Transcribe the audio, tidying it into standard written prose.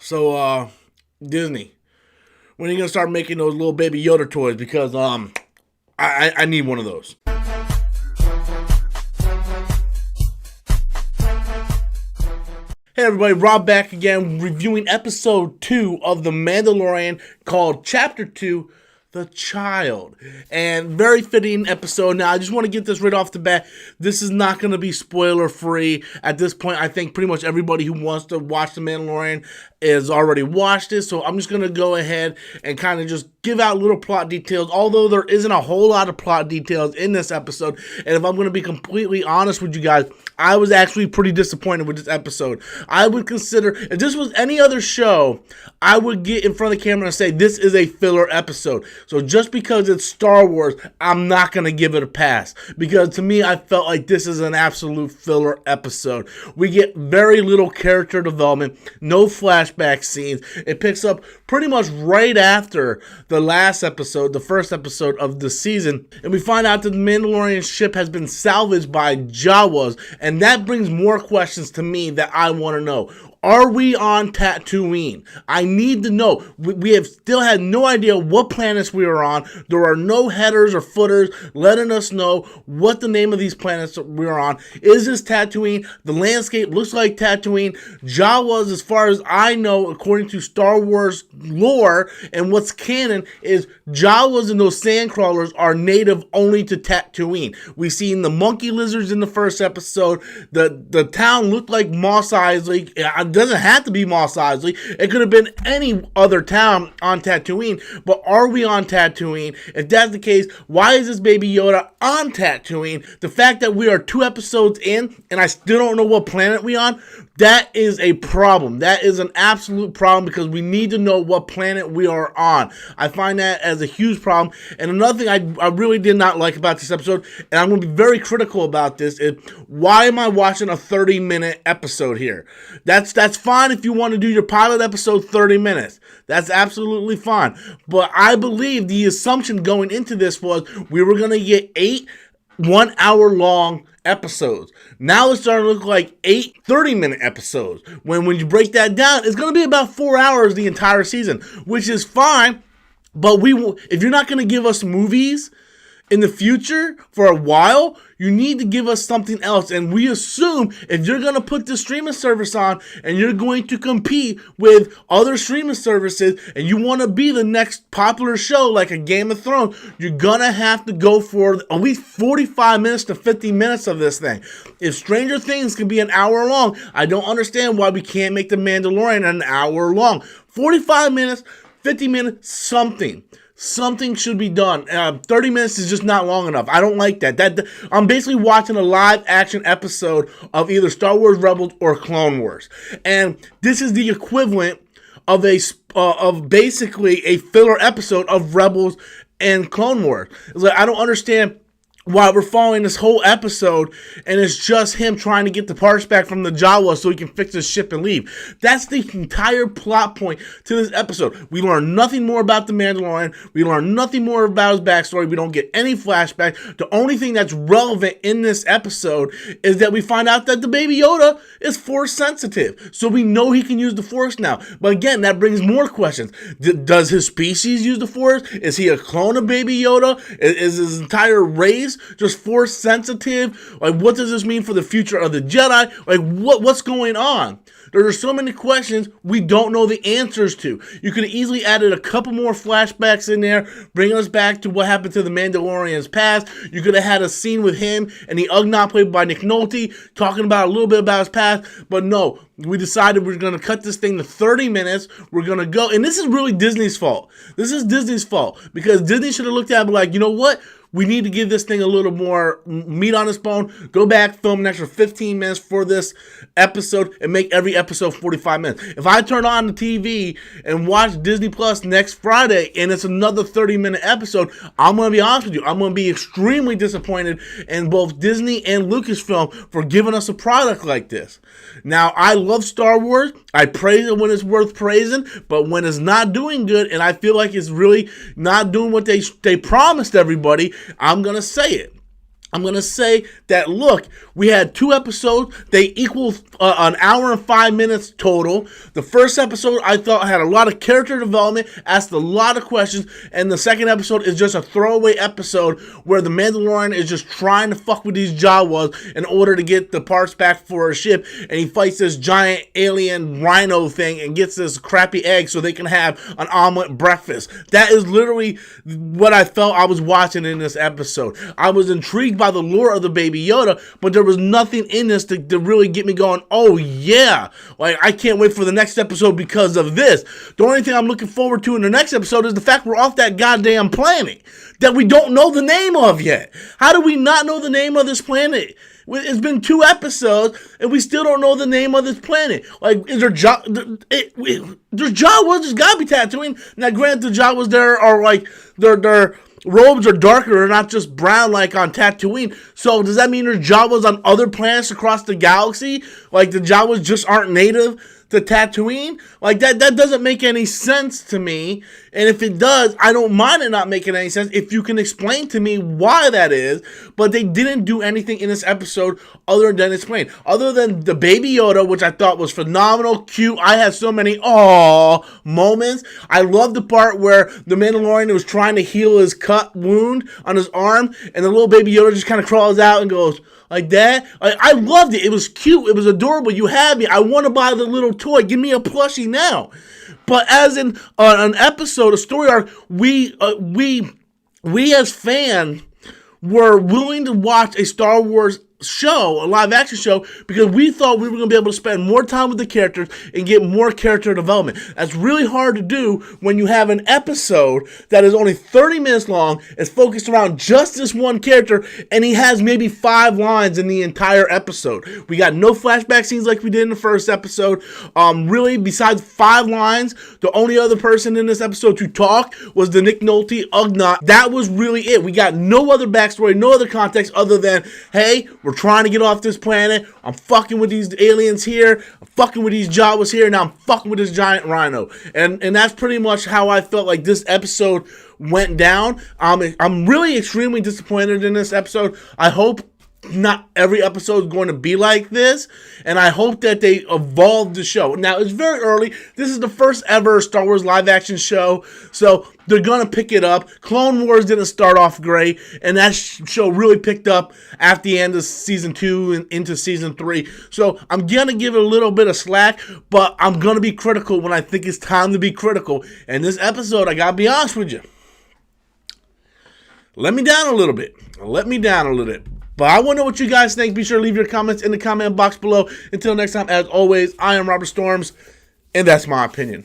So, Disney, when are you gonna start making those little baby Yoda toys? Because I need one of those. Hey everybody, Rob back again, reviewing episode 2 of The Mandalorian, called Chapter 2, The Child. And very fitting episode. Now, I just want to get this right off the bat. This is not going to be spoiler free. At this point, I think pretty much everybody who wants to watch The Mandalorian has already watched it. So I'm just going to go ahead and kind of just give out little plot details, although there isn't a whole lot of plot details in this episode. And if I'm going to be completely honest with you guys, I was actually pretty disappointed with this episode. I would consider, if this was any other show, I would get in front of the camera and say, this is a filler episode. So just because it's Star Wars, I'm not going to give it a pass. Because to me, I felt like this is an absolute filler episode. We get very little character development, no flashback scenes. It picks up pretty much right after the last episode, the first episode of the season. And we find out that the Mandalorian ship has been salvaged by Jawas. And that brings more questions to me that I want to know. Are we on Tatooine? I need to know. We have still had no idea what planets we are on. There are no headers or footers letting us know what the name of these planets we are on. Is this Tatooine? The landscape looks like Tatooine. Jawas, as far as I know, according to Star Wars lore and what's canon, is Jawas and those sandcrawlers are native only to Tatooine. We've seen the monkey lizards in the first episode. The town looked like Mos Eisley. It doesn't have to be Mos Eisley. It could have been any other town on Tatooine. But are we on Tatooine? If that's the case, why is this baby Yoda on Tatooine? The fact that we are 2 episodes in and I still don't know what planet we on, that is a problem. That is an absolute problem because we need to know what planet we are on. I find that as a huge problem. And another thing I really did not like about this episode, and I'm going to be very critical about this, is why am I watching a 30-minute episode here? That's fine if you want to do your pilot episode 30 minutes. That's absolutely fine. But I believe the assumption going into this was we were going to get 8 1-hour-long episodes. Now it's starting to look like 8 30-minute episodes. When you break that down, it's going to be about 4 hours the entire season, which is fine. But if you're not going to give us movies in the future for a while, you need to give us something else. And we assume if you're going to put the streaming service on and you're going to compete with other streaming services and you want to be the next popular show like a Game of Thrones, you're going to have to go for at least 45 minutes to 50 minutes of this thing. If Stranger Things can be an hour long, I don't understand why we can't make The Mandalorian an hour long. 45 minutes, 50 minutes, something. Something should be done. 30 minutes is just not long enough. I don't like that. I'm basically watching a live action episode of either Star Wars Rebels or Clone Wars. And this is the equivalent of of basically a filler episode of Rebels and Clone Wars. It's like, I don't understand why we're following this whole episode and it's just him trying to get the parts back from the Jawa so he can fix his ship and leave. That's the entire plot point to this episode. We learn nothing more about the Mandalorian. We learn nothing more about his backstory. We don't get any flashback. The only thing that's relevant in this episode is that we find out that the baby Yoda is Force sensitive. So we know he can use the Force now. But again, that brings more questions. Does his species use the Force? Is he a clone of baby Yoda? Is his entire race just Force sensitive? Like, what does this mean for the future of the Jedi? Like, what's going on? There are so many questions we don't know the answers to. You could have easily added a couple more flashbacks in there, bringing us back to what happened to the Mandalorian's past. You could have had a scene with him and the Ugnaught played by Nick Nolte talking about a little bit about his past. But no, we decided we're going to cut this thing to 30 minutes. We're going to go. And this is really Disney's fault. This is Disney's fault. Because Disney should have looked at it and be like, you know what? We need to give this thing a little more meat on its bone. Go back, film an extra 15 minutes for this episode, and make every episode 45 minutes. If I turn on the TV and watch Disney Plus next Friday and it's another 30-minute episode, I'm going to be honest with you. I'm going to be extremely disappointed in both Disney and Lucasfilm for giving us a product like this. Now, I love Star Wars. I praise it when it's worth praising, but when it's not doing good and I feel like it's really not doing what they promised everybody, I'm going to say it. I'm going to say that, look, we had 2 episodes. They equal an hour and 5 minutes total. The first episode, I thought, had a lot of character development, asked a lot of questions, and the second episode is just a throwaway episode where the Mandalorian is just trying to fuck with these Jawas in order to get the parts back for a ship, and he fights this giant alien rhino thing and gets this crappy egg so they can have an omelet breakfast. That is literally what I felt I was watching in this episode. I was intrigued by the lore of the Baby Yoda, but there was nothing in this to really get me going, oh yeah, like I can't wait for the next episode because of this. The only thing I'm looking forward to in the next episode is the fact we're off that goddamn planet that we don't know the name of yet. How do we not know the name of this planet? It's been 2 episodes, and we still don't know the name of this planet. Like, is there there's Jawas? There's gotta be Tatooine. Now, granted, the Jawas there are like their robes are darker, they're not just brown like on Tatooine. So does that mean there's Jawas on other planets across the galaxy? Like the Jawas just aren't native to Tatooine? Like that doesn't make any sense to me. And if it does, I don't mind it not making any sense if you can explain to me why that is. But they didn't do anything in this episode other than explain. Other than the Baby Yoda, which I thought was phenomenal, cute. I had so many aww moments. I love the part where the Mandalorian was trying to heal his cut wound on his arm, and the little Baby Yoda just kind of crawls out and goes like that. I loved it. It was cute. It was adorable. You had me. I want to buy the little toy. Give me a plushie now. But as in an episode, a story arc, we as fans were willing to watch a Star Wars show, a live action show, because we thought we were going to be able to spend more time with the characters and get more character development. That's really hard to do when you have an episode that is only 30 minutes long, is focused around just this one character, and he has maybe 5 lines in the entire episode. We got no flashback scenes like we did in the first episode. Really, besides 5 lines, the only other person in this episode to talk was the Nick Nolte Ugnaught. That was really it. We got no other backstory, no other context other than, hey, we're trying to get off this planet. I'm fucking with these aliens here. I'm fucking with these Jawas here. Now I'm fucking with this giant rhino. And that's pretty much how I felt like this episode went down. I'm really extremely disappointed in this episode. I hope not every episode is going to be like this, and I hope that they evolve the show. Now, it's very early. This is the first ever Star Wars live action show, so they're going to pick it up. Clone Wars didn't start off great, and that show really picked up after the end of Season 2 and into Season 3. So I'm going to give it a little bit of slack, but I'm going to be critical when I think it's time to be critical. And this episode, I got to be honest with you, let me down a little bit. But I want to know what you guys think. Be sure to leave your comments in the comment box below. Until next time, as always, I am Robert Storms, and that's my opinion.